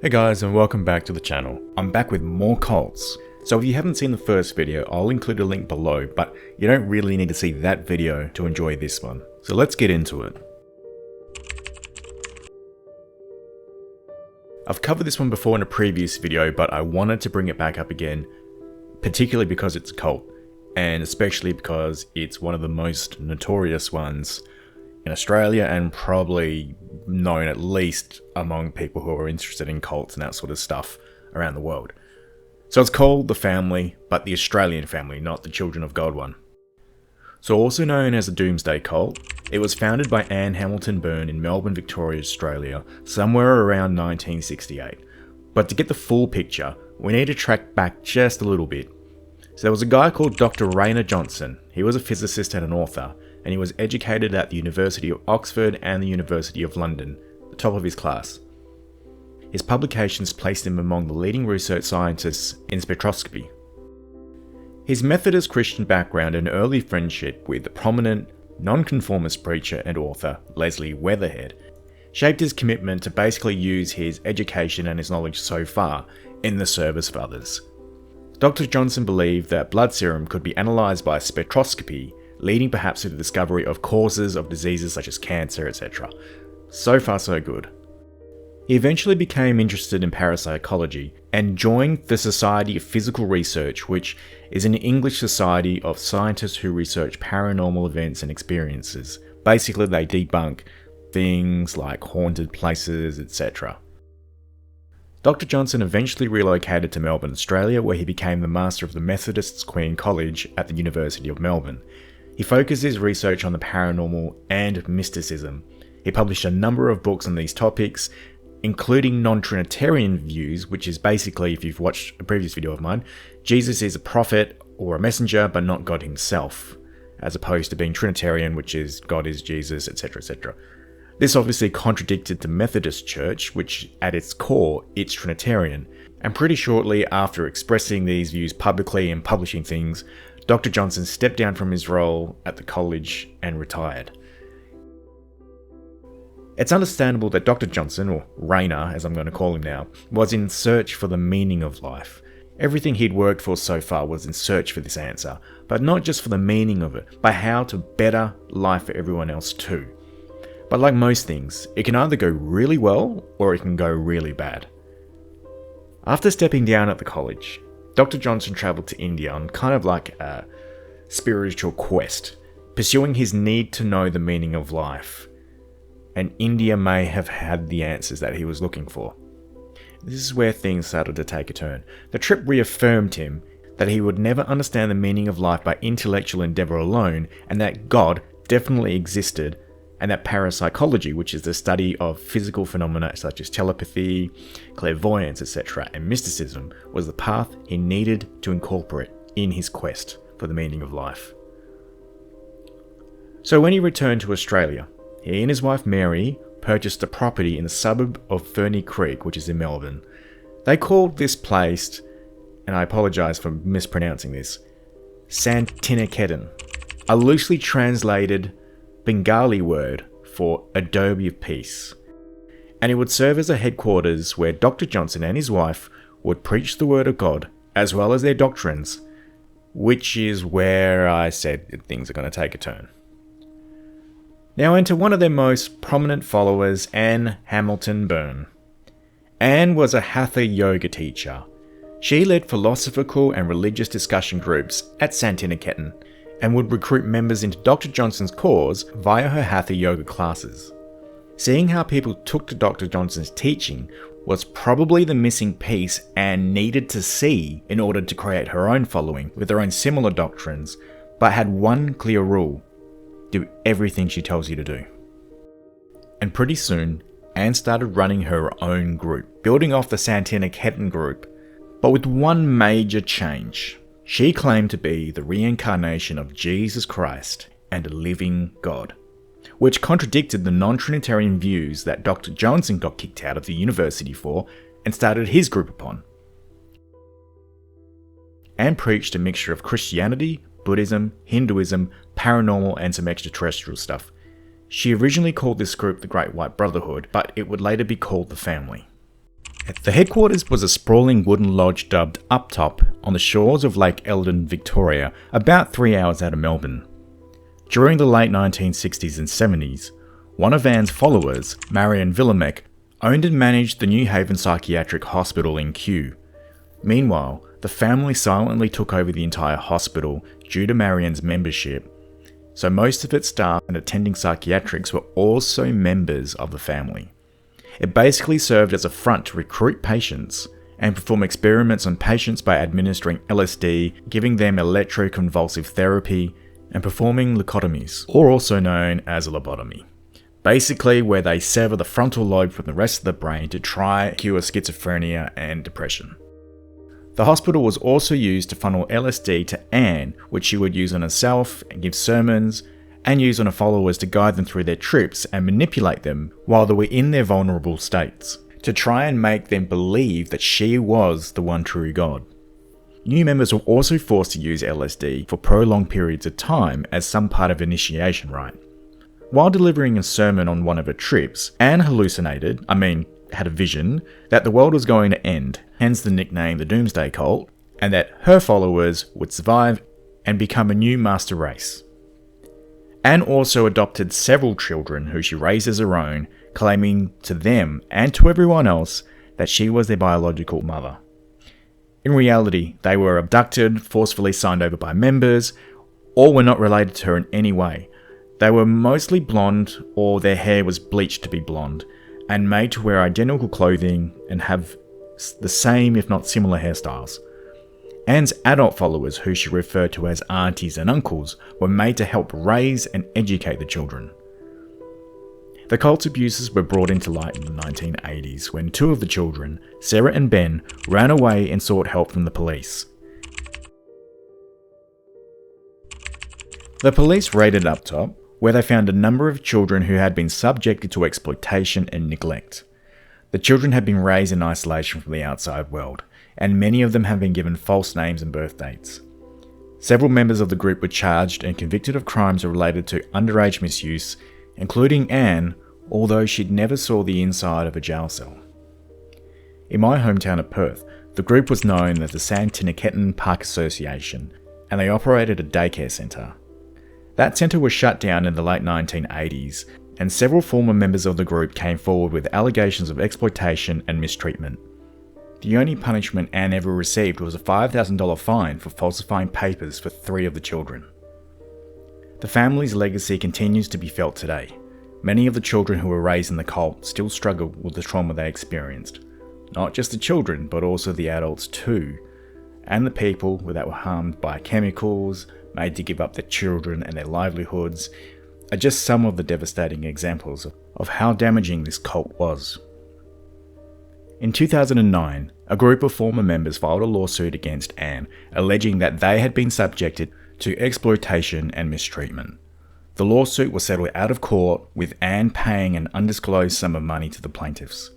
Hey guys, and welcome back to the channel. I'm back with more cults. So if you haven't seen the first video, I'll include a link below, but you don't really need to see that video to enjoy this one. So let's get into it. I've covered this one before in a previous video, but I wanted to bring it back up again, particularly because it's a cult, and especially because it's one of the most notorious ones in Australia and probably known at least among people who are interested in cults and that sort of stuff around the world. So it's called the family, but the Australian family, not the Children of God one. So also known as the Doomsday Cult, it was founded by Hamilton-Byrne in Melbourne, Victoria, Australia, somewhere around 1968. But to get the full picture, we need to track back just a little bit. So there was a guy called Dr. Rainer Johnson. He was a physicist and an author, and he was educated at the University of Oxford and the University of London, the top of his class. His publications placed him among the leading research scientists in spectroscopy. His Methodist Christian background and early friendship with the prominent nonconformist preacher and author Leslie Weatherhead shaped his commitment to basically use his education and his knowledge so far in the service of others. Dr. Johnson believed that blood serum could be analysed by spectroscopy, leading perhaps to the discovery of causes of diseases such as cancer, etc. So far so good. He eventually became interested in parapsychology and joined the Society of Physical Research, which is an English society of scientists who research paranormal events and experiences. Basically, they debunk things like haunted places, etc. Dr. Johnson eventually relocated to Melbourne, Australia, where he became the Master of the Methodists Queen College at the University of Melbourne. He focused his research on the paranormal and mysticism. He published a number of books on these topics, including non-Trinitarian views, which is basically, if you've watched a previous video of mine, Jesus is a prophet or a messenger, but not God himself, as opposed to being Trinitarian, which is God is Jesus, etc., etc. This obviously contradicted the Methodist Church, which at its core, it's Trinitarian. And pretty shortly after expressing these views publicly and publishing things, Dr. Johnson stepped down from his role at the college and retired. It's understandable that Dr. Johnson, or Rainer as I'm going to call him now, was in search for the meaning of life. Everything he'd worked for so far was in search for this answer, but not just for the meaning of it, but how to better life for everyone else too. But like most things, it can either go really well or it can go really bad. After stepping down at the college, Dr. Johnson travelled to India on kind of like a spiritual quest, pursuing his need to know the meaning of life. And India may have had the answers that he was looking for. This is where things started to take a turn. The trip reaffirmed him that he would never understand the meaning of life by intellectual endeavour alone, and that God definitely existed, and that parapsychology, which is the study of physical phenomena such as telepathy, clairvoyance, etc., and mysticism, was the path he needed to incorporate in his quest for the meaning of life. So when he returned to Australia, he and his wife Mary purchased a property in the suburb of Ferny Creek, which is in Melbourne. They called this place, and I apologise for mispronouncing this, Santiniketan, a loosely translated Bengali word for Adobe of Peace. And it would serve as a headquarters where Dr. Johnson and his wife would preach the word of God, as well as their doctrines, which is where I said things are going to take a turn. Now enter one of their most prominent followers, Anne Hamilton-Byrne. Anne was a Hatha yoga teacher. She led philosophical and religious discussion groups at Santiniketan and would recruit members into Dr. Johnson's cause via her Hatha yoga classes. Seeing how people took to Dr. Johnson's teaching was probably the missing piece Anne needed to see in order to create her own following with her own similar doctrines, but had one clear rule: do everything she tells you to do. And pretty soon, Anne started running her own group, building off the Santiniketan group, but with one major change. She claimed to be the reincarnation of Jesus Christ and a living God, which contradicted the non-Trinitarian views that Dr. Johnson got kicked out of the university for and started his group upon. Anne preached a mixture of Christianity, Buddhism, Hinduism, paranormal, and some extraterrestrial stuff. She originally called this group the Great White Brotherhood, but it would later be called the Family. The headquarters was a sprawling wooden lodge dubbed Up Top on the shores of Lake Eldon, Victoria, about 3 hours out of Melbourne. During the late 1960s and 70s, one of Anne's followers, Marion Villemek, owned and managed the New Haven Psychiatric Hospital in Kew. Meanwhile, the family silently took over the entire hospital due to Marion's membership, so most of its staff and attending psychiatrics were also members of the family. It basically served as a front to recruit patients and perform experiments on patients by administering LSD, giving them electroconvulsive therapy, and performing leucotomies, or also known as a lobotomy. Basically where they sever the frontal lobe from the rest of the brain to try cure schizophrenia and depression. The hospital was also used to funnel LSD to Anne, which she would use on herself and give sermons, and use on her followers to guide them through their trips and manipulate them while they were in their vulnerable states, to try and make them believe that she was the one true God. New members were also forced to use LSD for prolonged periods of time as some part of initiation rite. While delivering a sermon on one of her trips, Anne had a vision that the world was going to end, hence the nickname the Doomsday Cult, and that her followers would survive and become a new master race. Anne also adopted several children who she raised as her own, claiming to them and to everyone else that she was their biological mother. In reality, they were abducted, forcefully signed over by members, or were not related to her in any way. They were mostly blonde, or their hair was bleached to be blonde, and made to wear identical clothing and have the same if not similar hairstyles. Anne's adult followers, who she referred to as aunties and uncles, were made to help raise and educate the children. The cult's abuses were brought into light in the 1980s when two of the children, Sarah and Ben, ran away and sought help from the police. The police raided Up Top, where they found a number of children who had been subjected to exploitation and neglect. The children had been raised in isolation from the outside world, and many of them had been given false names and birth dates. Several members of the group were charged and convicted of crimes related to underage misuse, including Anne, although she'd never saw the inside of a jail cell. In my hometown of Perth, the group was known as the Santiniketan Park Association, and they operated a daycare centre. That centre was shut down in the late 1980s, and several former members of the group came forward with allegations of exploitation and mistreatment. The only punishment Anne ever received was a $5,000 fine for falsifying papers for 3 of the children. The family's legacy continues to be felt today. Many of the children who were raised in the cult still struggle with the trauma they experienced. Not just the children, but also the adults too, and the people that were harmed by chemicals, made to give up their children and their livelihoods, are just some of the devastating examples of how damaging this cult was. In 2009, a group of former members filed a lawsuit against Anne, alleging that they had been subjected to exploitation and mistreatment. The lawsuit was settled out of court, with Anne paying an undisclosed sum of money to the plaintiffs.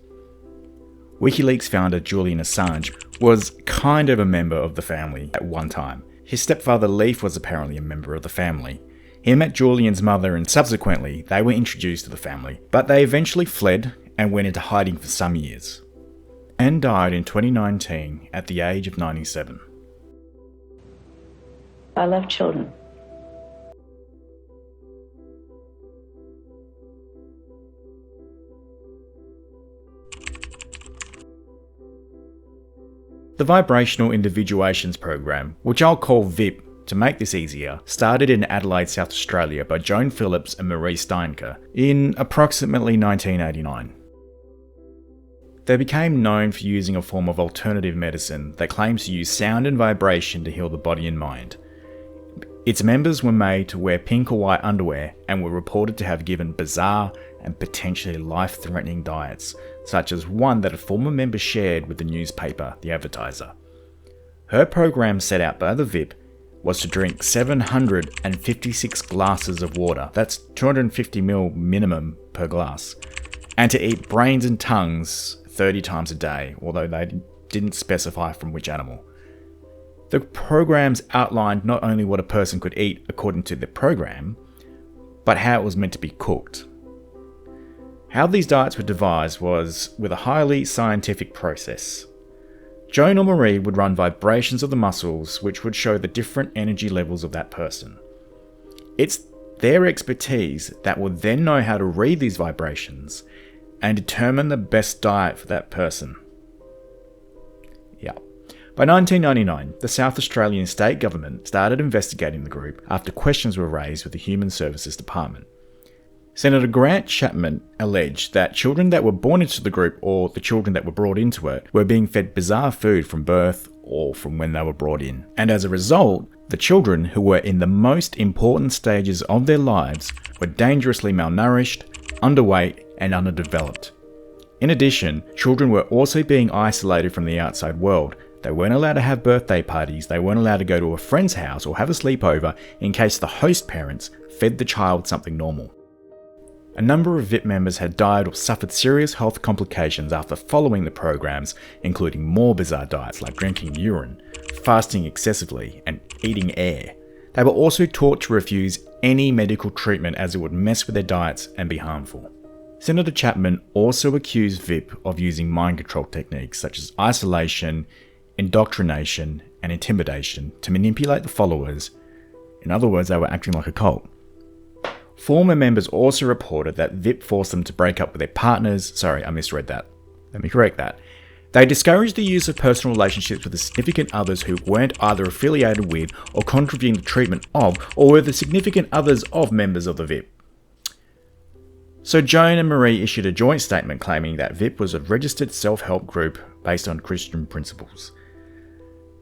WikiLeaks founder Julian Assange was kind of a member of the family at one time. His stepfather Leif was apparently a member of the family. He met Julian's mother and subsequently they were introduced to the family, but they eventually fled and went into hiding for some years. Anne died in 2019 at the age of 97. I love children. The Vibrational Individuations program, which I'll call VIP to make this easier, started in Adelaide, South Australia by Joan Phillips and Marie Steinke in approximately 1989. They became known for using a form of alternative medicine that claims to use sound and vibration to heal the body and mind. Its members were made to wear pink or white underwear and were reported to have given bizarre and potentially life-threatening diets, such as one that a former member shared with the newspaper, The Advertiser. Her program set out by the VIP was to drink 756 glasses of water, that's 250ml minimum per glass, and to eat brains and tongues 30 times a day, although they didn't specify from which animal. The programs outlined not only what a person could eat according to the program, but how it was meant to be cooked. How these diets were devised was with a highly scientific process. Joan or Marie would run vibrations of the muscles which would show the different energy levels of that person. It's their expertise that would then know how to read these vibrations and determine the best diet for that person. Yeah. By 1999, the South Australian state government started investigating the group after questions were raised with the Human Services Department. Senator Grant Chapman alleged that children that were born into the group or the children that were brought into it were being fed bizarre food from birth or from when they were brought in. And as a result, the children who were in the most important stages of their lives were dangerously malnourished, underweight, and underdeveloped. In addition, children were also being isolated from the outside world. They weren't allowed to have birthday parties, they weren't allowed to go to a friend's house or have a sleepover in case the host parents fed the child something normal. A number of VIP members had died or suffered serious health complications after following the programs, including more bizarre diets like drinking urine, fasting excessively, and eating air. They were also taught to refuse any medical treatment as it would mess with their diets and be harmful. Senator Chapman also accused VIP of using mind control techniques such as isolation, indoctrination, and intimidation to manipulate the followers. In other words, they were acting like a cult. Former members also reported that VIP forced them to break up with their partners. Sorry, I misread that. Let me correct that. They discouraged the use of personal relationships with the significant others who weren't either affiliated with or contributing to the treatment of, or were the significant others of members of the VIP. So Joan and Marie issued a joint statement claiming that VIP was a registered self-help group based on Christian principles.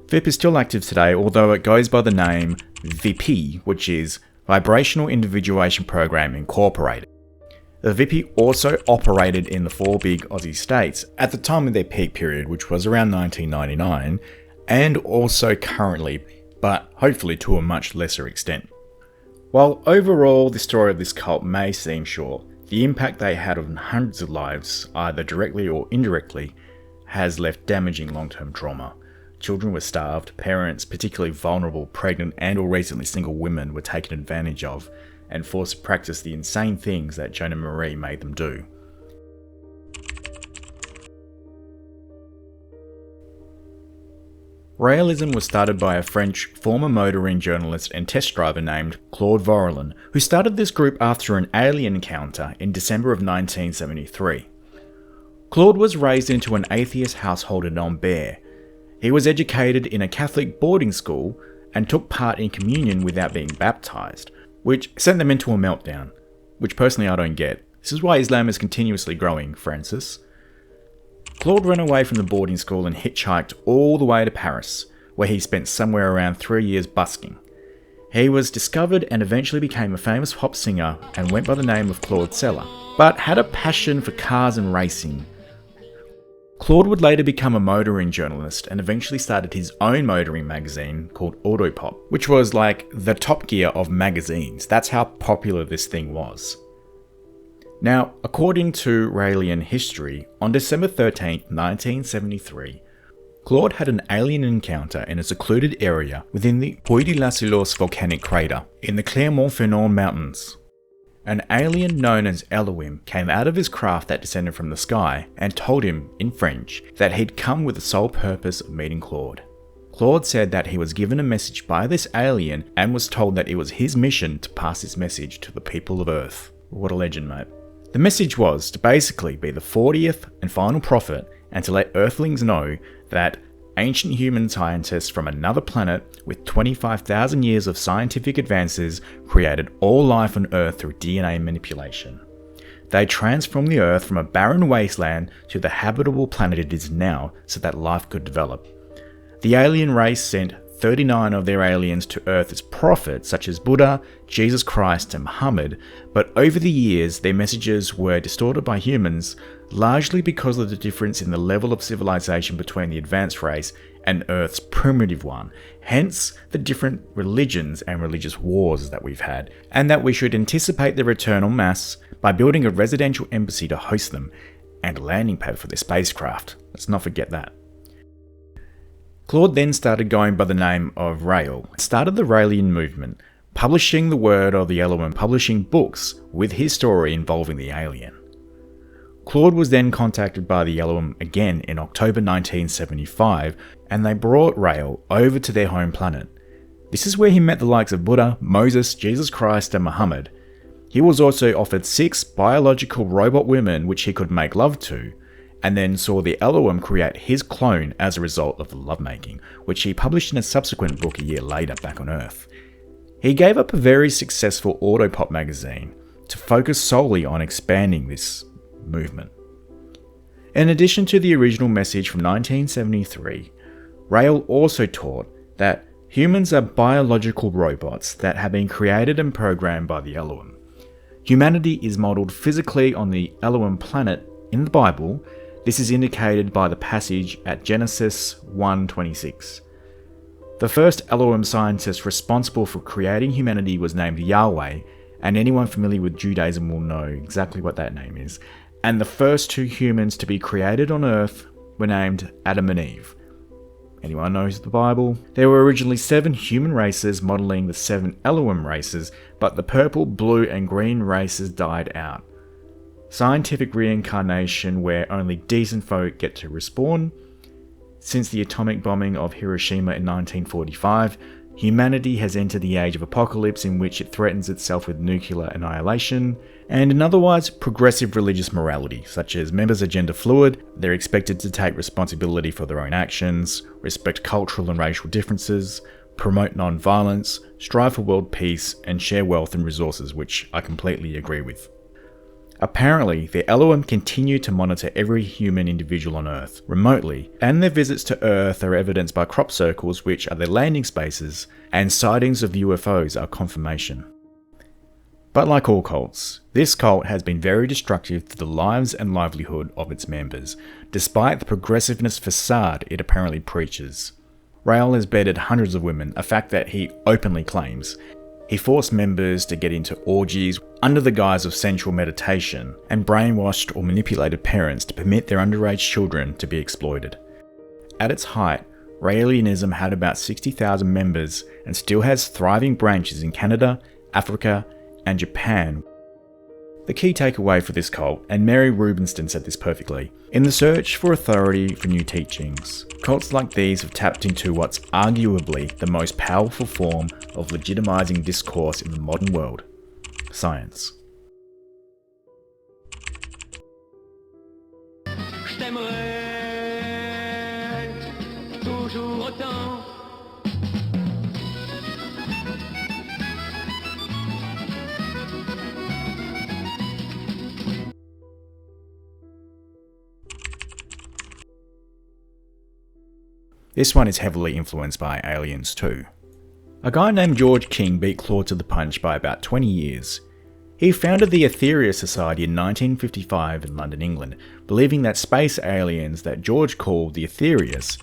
VIP is still active today, although it goes by the name VIP, which is Vibrational Individuation Program Incorporated. The VIP also operated in the 4 big Aussie states at the time of their peak period, which was around 1999, and also currently, but hopefully to a much lesser extent. While overall the story of this cult may seem short, the impact they had on hundreds of lives, either directly or indirectly, has left damaging long-term trauma. Children were starved, parents, particularly vulnerable, pregnant and or recently single women, were taken advantage of and forced to practice the insane things that Joan and Marie made them do. Raëlism was started by a French former motoring journalist and test driver named Claude Vorilhon, who started this group after an alien encounter in December of 1973. Claude was raised into an atheist household in Ambert. He was educated in a Catholic boarding school and took part in communion without being baptized, which sent them into a meltdown, which personally I don't get. This is why Islam is continuously growing, Francis. Claude ran away from the boarding school and hitchhiked all the way to Paris, where he spent somewhere around 3 years busking. He was discovered and eventually became a famous pop singer and went by the name of Claude Seller, but had a passion for cars and racing. Claude would later become a motoring journalist and eventually started his own motoring magazine called Autopop, which was like the Top Gear of magazines. That's how popular this thing was. Now, according to Raëlian history, on December 13, 1973, Claude had an alien encounter in a secluded area within the Puy de la Silos volcanic crater in the Clermont-Ferrand mountains. An alien known as Elohim came out of his craft that descended from the sky and told him, in French, that he'd come with the sole purpose of meeting Claude. Claude said that he was given a message by this alien and was told that it was his mission to pass his message to the people of Earth. What a legend, mate. The message was to basically be the 40th and final prophet and to let Earthlings know that ancient human scientists from another planet with 25,000 years of scientific advances created all life on Earth through DNA manipulation. They transformed the Earth from a barren wasteland to the habitable planet it is now so that life could develop. The alien race sent 39 of their aliens to Earth as prophets such as Buddha, Jesus Christ and Muhammad, but over the years their messages were distorted by humans, largely because of the difference in the level of civilization between the advanced race and Earth's primitive one, hence the different religions and religious wars that we've had, and that we should anticipate their return en masse by building a residential embassy to host them, and a landing pad for their spacecraft. Let's not forget that. Claude then started going by the name of Raël, started the Raëlian movement, publishing the word of the Elohim, publishing books with his story involving the alien. Claude was then contacted by the Elohim again in October 1975, and they brought Raël over to their home planet. This is where he met the likes of Buddha, Moses, Jesus Christ, and Muhammad. He was also offered 6 biological robot women which he could make love to, and then saw the Elohim create his clone as a result of the lovemaking, which he published in a subsequent book a year later back on Earth. He gave up a very successful Autopop magazine to focus solely on expanding this movement. In addition to the original message from 1973, Raël also taught that humans are biological robots that have been created and programmed by the Elohim. Humanity is modelled physically on the Elohim planet in the Bible. This is indicated by the passage at Genesis 1:26. The first Elohim scientist responsible for creating humanity was named Yahweh, and anyone familiar with Judaism will know exactly what that name is. And the first 2 humans to be created on Earth were named Adam and Eve. Anyone knows the Bible? There were originally 7 human races modelling the 7 Elohim races, but the purple, blue and green races died out. Scientific reincarnation where only decent folk get to respawn. Since the atomic bombing of Hiroshima in 1945, humanity has entered the age of apocalypse in which it threatens itself with nuclear annihilation, and an otherwise progressive religious morality, such as members are gender fluid, they're expected to take responsibility for their own actions, respect cultural and racial differences, promote non-violence, strive for world peace, and share wealth and resources, which I completely agree with. Apparently, the Elohim continue to monitor every human individual on Earth, remotely, and their visits to Earth are evidenced by crop circles, which are their landing spaces, and sightings of UFOs are confirmation. But like all cults, this cult has been very destructive to the lives and livelihood of its members, despite the progressiveness facade it apparently preaches. Raël has bedded hundreds of women, a fact that he openly claims. He forced members to get into orgies under the guise of sensual meditation, and brainwashed or manipulated parents to permit their underage children to be exploited. At its height, Raëlism had about 60,000 members and still has thriving branches in Canada, Africa, and Japan. The key takeaway for this cult, and Mary Rubinstein said this perfectly, in the search for authority for new teachings, cults like these have tapped into what's arguably the most powerful form of legitimizing discourse in the modern world: science. This one is heavily influenced by aliens too. A guy named George King beat Claude to the punch by about 20 years. He founded the Aetherius Society in 1955 in London, England, believing that space aliens that George called the Aetherius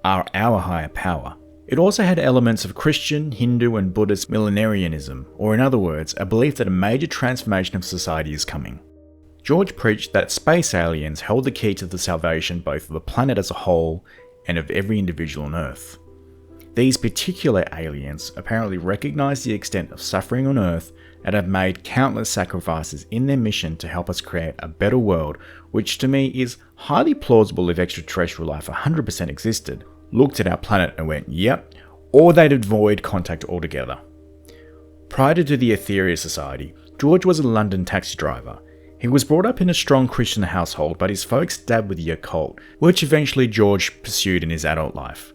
are our higher power. It also had elements of Christian, Hindu and Buddhist millenarianism, or in other words, a belief that a major transformation of society is coming. George preached that space aliens held the key to the salvation both of the planet as a whole and of every individual on Earth. These particular aliens apparently recognize the extent of suffering on Earth and have made countless sacrifices in their mission to help us create a better world, which to me is highly plausible if extraterrestrial life 100% existed, looked at our planet and went, yep, or they'd avoid contact altogether. Prior to the Aetherius Society, George was a London taxi driver. He was brought up in a strong Christian household, but his folks dabbed with the occult, which eventually George pursued in his adult life.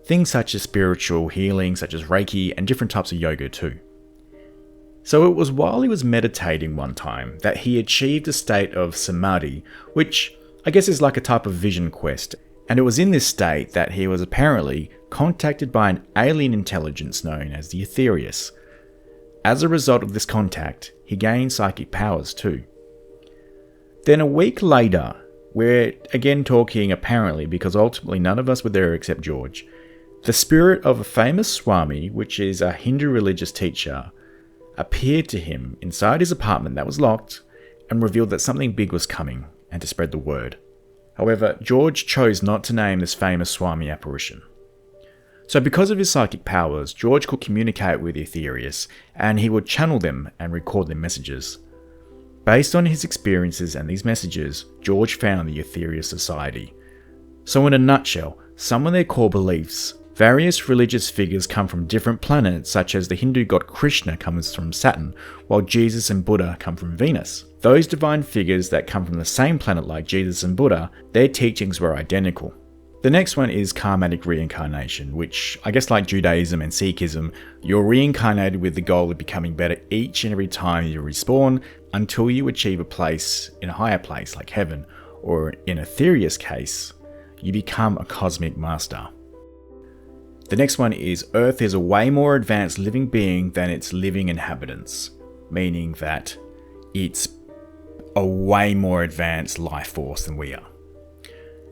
Things such as spiritual healing, such as Reiki, and different types of yoga too. So it was while he was meditating one time that he achieved a state of samadhi, which I guess is like a type of vision quest, and it was in this state that he was apparently contacted by an alien intelligence known as the Aetherius. As a result of this contact, he gained psychic powers too. Then a week later, we're again talking apparently because ultimately none of us were there except George, the spirit of a famous Swami, which is a Hindu religious teacher, appeared to him inside his apartment that was locked and revealed that something big was coming and to spread the word. However, George chose not to name this famous Swami apparition. So because of his psychic powers, George could communicate with Aetherius and he would channel them and record their messages. Based on his experiences and these messages, George found the Aetherius Society. So in a nutshell, some of their core beliefs: various religious figures come from different planets, such as the Hindu god Krishna comes from Saturn, while Jesus and Buddha come from Venus. Those divine figures that come from the same planet like Jesus and Buddha, their teachings were identical. The next one is karmatic reincarnation, which, I guess like Judaism and Sikhism, you're reincarnated with the goal of becoming better each and every time you respawn until you achieve a place in a higher place like heaven, or in Aetherius' case, you become a cosmic master. The next one is Earth is a way more advanced living being than its living inhabitants, meaning that it's a way more advanced life force than we are.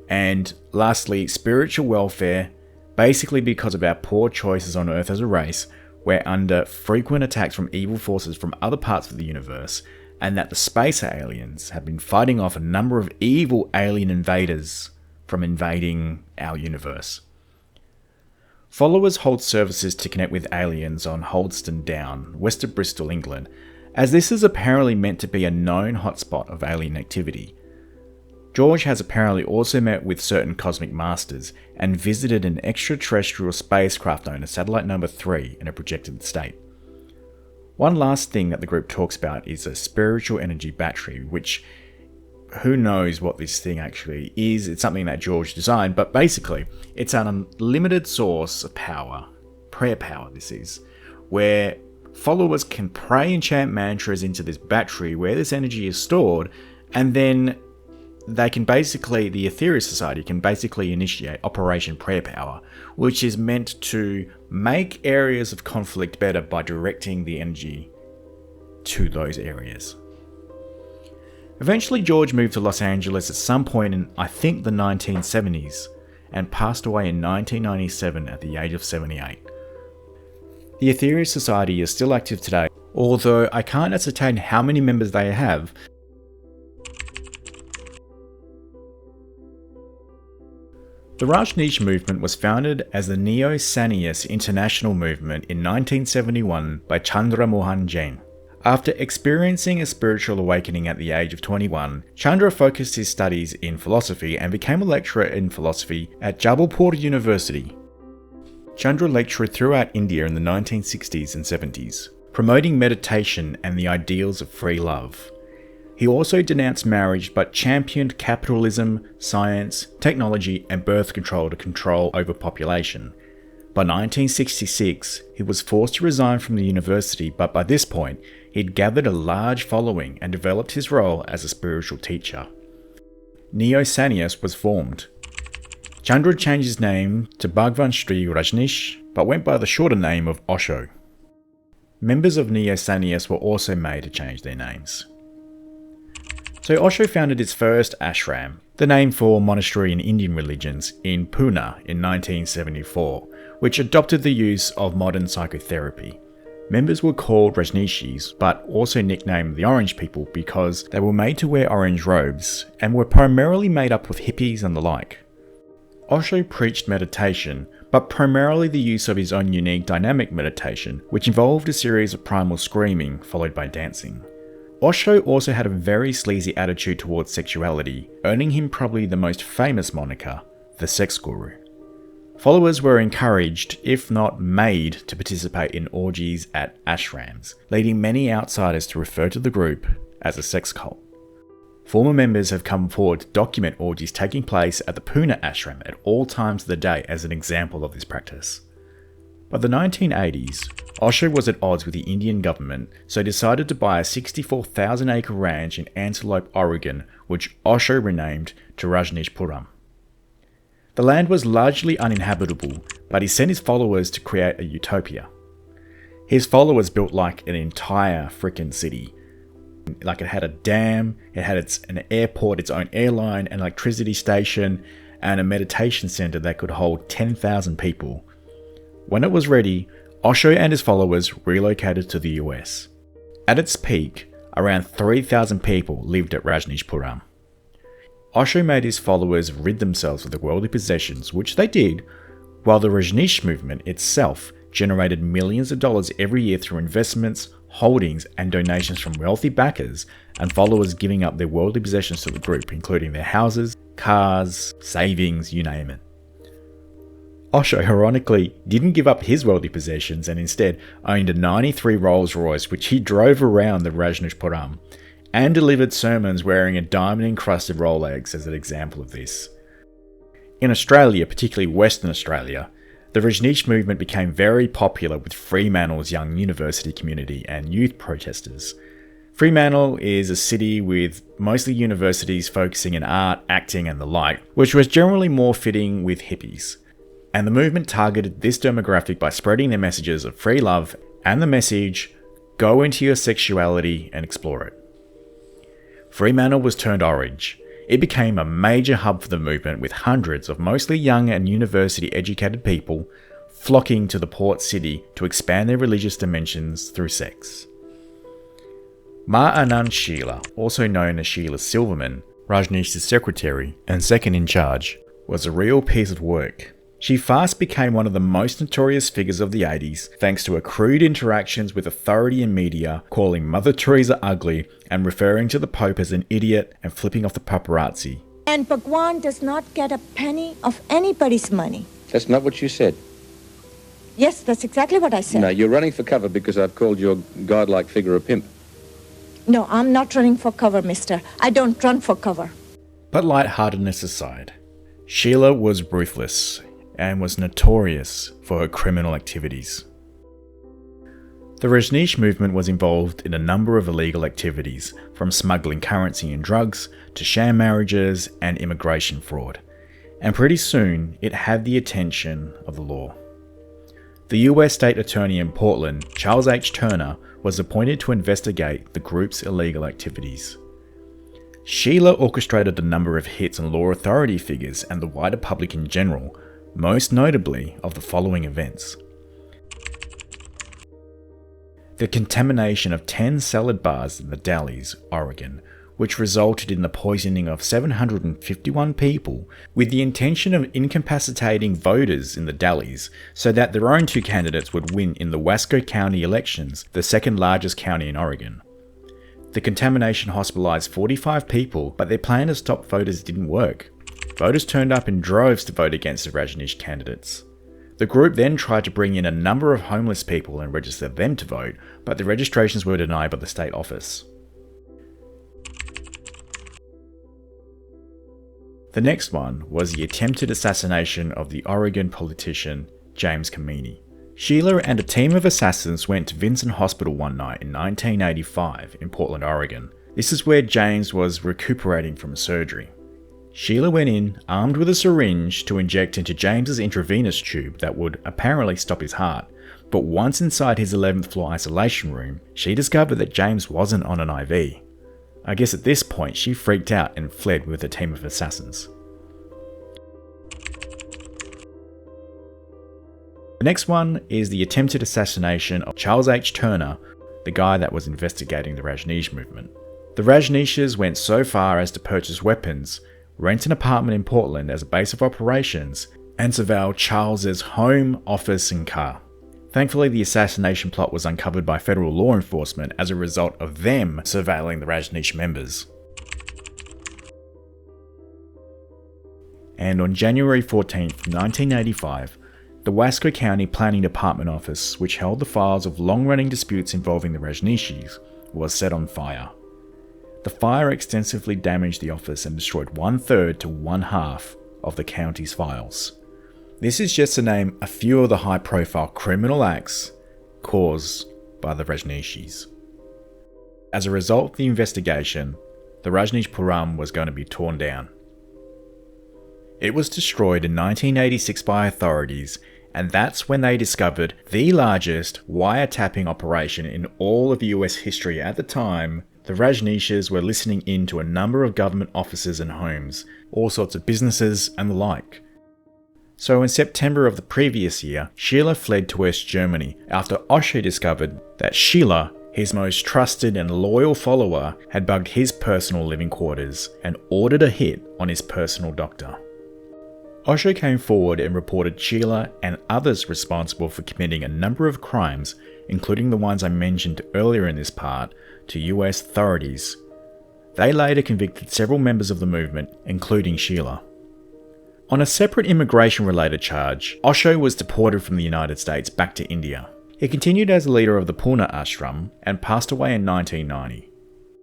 And lastly, spiritual welfare. Basically, because of our poor choices on Earth as a race, we're under frequent attacks from evil forces from other parts of the universe, and that the space aliens have been fighting off a number of evil alien invaders from invading our universe. Followers hold services to connect with aliens on Holdstone Down, west of Bristol, England, as this is apparently meant to be a known hotspot of alien activity. George has apparently also met with certain cosmic masters and visited an extraterrestrial spacecraft known as Satellite Number 3 in a projected state. One last thing that the group talks about is a spiritual energy battery, which who knows what this thing actually is. It's something that George designed, but basically it's an unlimited source of power, prayer power this is, where followers can pray and chant mantras into this battery where this energy is stored, and then they can basically, the Aetherius Society can basically initiate Operation Prayer Power, which is meant to make areas of conflict better by directing the energy to those areas. Eventually, George moved to Los Angeles at some point in, I think, the 1970s, and passed away in 1997 at the age of 78. The Aetherius Society is still active today, although I can't ascertain how many members they have. The Rajneeshee movement was founded as the Neo-Sannyas international movement in 1971 by Chandra Mohan Jain. After experiencing a spiritual awakening at the age of 21, Chandra focused his studies in philosophy and became a lecturer in philosophy at Jabalpur University. Chandra lectured throughout India in the 1960s and 70s, promoting meditation and the ideals of free love. He also denounced marriage but championed capitalism, science, technology and birth control to control overpopulation. By 1966, he was forced to resign from the university, but by this point, he'd gathered a large following and developed his role as a spiritual teacher. Neo-Sannyas was formed. Chandra changed his name to Bhagwan Sri Rajneeshee, but went by the shorter name of Osho. Members of Neo-Sannyas were also made to change their names. So Osho founded his first ashram, the name for monastery in Indian religions, in Pune in 1974, which adopted the use of modern psychotherapy. Members were called Rajneeshees, but also nicknamed the Orange People because they were made to wear orange robes and were primarily made up of hippies and the like. Osho preached meditation, but primarily the use of his own unique dynamic meditation, which involved a series of primal screaming followed by dancing. Osho also had a very sleazy attitude towards sexuality, earning him probably the most famous moniker, the Sex Guru. Followers were encouraged, if not made, to participate in orgies at ashrams, leading many outsiders to refer to the group as a sex cult. Former members have come forward to document orgies taking place at the Pune ashram at all times of the day as an example of this practice. By the 1980s, Osho was at odds with the Indian government, so decided to buy a 64,000-acre ranch in Antelope, Oregon, which Osho renamed to Rajneeshpuram. The land was largely uninhabitable, but he sent his followers to create a utopia. His followers built like an entire frickin' city. Like it had a dam, it had an airport, its own airline, an electricity station, and a meditation center that could hold 10,000 people. When it was ready, Osho and his followers relocated to the US. At its peak, around 3,000 people lived at Rajneeshpuram. Osho made his followers rid themselves of the worldly possessions, which they did, while the Rajneeshee movement itself generated millions of dollars every year through investments, holdings, and donations from wealthy backers, and followers giving up their worldly possessions to the group, including their houses, cars, savings, you name it. Osho, ironically, didn't give up his worldly possessions and instead owned a 93 Rolls-Royce which he drove around the Rajneeshee and delivered sermons wearing a diamond-encrusted Rolex as an example of this. In Australia, particularly Western Australia, the Rajneeshee movement became very popular with Fremantle's young university community and youth protesters. Fremantle is a city with mostly universities focusing in art, acting and the like, which was generally more fitting with hippies. And the movement targeted this demographic by spreading their messages of free love and the message, go into your sexuality and explore it. Fremantle was turned orange. It became a major hub for the movement with hundreds of mostly young and university educated people flocking to the port city to expand their religious dimensions through sex. Ma Anand Sheela, also known as Sheela Silverman, Rajneeshee's secretary and second in charge, was a real piece of work. She fast became one of the most notorious figures of the 80s thanks to her crude interactions with authority and media, calling Mother Teresa ugly and referring to the Pope as an idiot and flipping off the paparazzi. And Bhagwan does not get a penny of anybody's money. That's not what you said. Yes, that's exactly what I said. No, you're running for cover because I've called your godlike figure a pimp. No, I'm not running for cover, mister. I don't run for cover. But lightheartedness aside, Sheela was ruthless and was notorious for her criminal activities. The Rajneeshee movement was involved in a number of illegal activities, from smuggling currency and drugs to sham marriages and immigration fraud, and pretty soon it had the attention of the law. The US State Attorney in Portland, Charles H. Turner, was appointed to investigate the group's illegal activities. Sheela orchestrated a number of hits on law authority figures and the wider public in general, most notably of the following events. The contamination of 10 salad bars in the Dalles, Oregon, which resulted in the poisoning of 751 people with the intention of incapacitating voters in the Dalles so that their own two candidates would win in the Wasco County elections, the second largest county in Oregon. The contamination hospitalized 45 people, but their plan to stop voters didn't work. Voters turned up in droves to vote against the Rajneeshee candidates. The group then tried to bring in a number of homeless people and register them to vote, but the registrations were denied by the state office. The next one was the attempted assassination of the Oregon politician James Kamini. Sheela and a team of assassins went to Vincent Hospital one night in 1985 in Portland, Oregon. This is where James was recuperating from a surgery. Sheela went in, armed with a syringe, to inject into James's intravenous tube that would apparently stop his heart. But once inside his 11th floor isolation room, she discovered that James wasn't on an IV. I guess at this point she freaked out and fled with a team of assassins. The next one is the attempted assassination of Charles H. Turner, the guy that was investigating the Rajneeshee movement. The Rajneeshees went so far as to purchase weapons, rent an apartment in Portland as a base of operations, and surveil Charles's home, office and car. Thankfully, the assassination plot was uncovered by federal law enforcement as a result of them surveilling the Rajneeshee members. And on January 14th, 1985, the Wasco County Planning Department office, which held the files of long-running disputes involving the Rajneeshees, was set on fire. The fire extensively damaged the office and destroyed 1/3 to 1/2 of the county's files. This is just to name a few of the high-profile criminal acts caused by the Rajneeshees. As a result of the investigation, the Rajneeshee was going to be torn down. It was destroyed in 1986 by authorities, and that's when they discovered the largest wiretapping operation in all of US history at the time. The Rajneeshees were listening in to a number of government offices and homes, all sorts of businesses and the like. So in September of the previous year, Sheela fled to West Germany after Osho discovered that Sheela, his most trusted and loyal follower, had bugged his personal living quarters and ordered a hit on his personal doctor. Osho came forward and reported Sheela and others responsible for committing a number of crimes, including the ones I mentioned earlier in this part, to US authorities, They later convicted several members of the movement, including Sheila. On a separate immigration-related charge, Osho was deported from the United States back to India. He continued as a leader of the Pune ashram and passed away in 1990.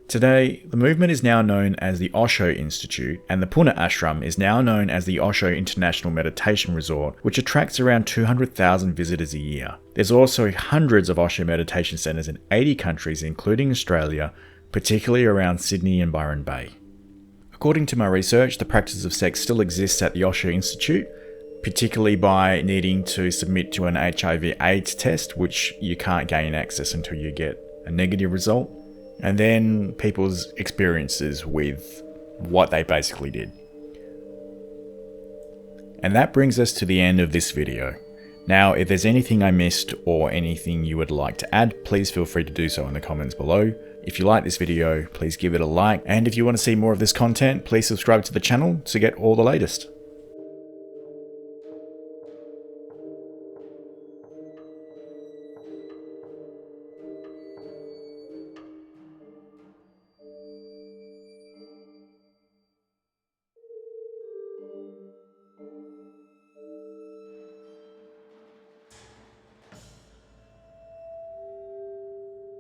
Today, the movement is now known as the Osho Institute, and the Pune ashram is now known as the Osho International Meditation Resort, which attracts around 200,000 visitors a year. There's also hundreds of Osho meditation centres in 80 countries, including Australia, particularly around Sydney and Byron Bay. According to my research, the practice of sex still exists at the Osho Institute, particularly by needing to submit to an HIV/AIDS test, which you can't gain access until you get a negative result, and then people's experiences with what they basically did. And that brings us to the end of this video. Now, if there's anything I missed or anything you would like to add, please feel free to do so in the comments below. If you like this video, please give it a like, and if you want to see more of this content, please subscribe to the channel to get all the latest.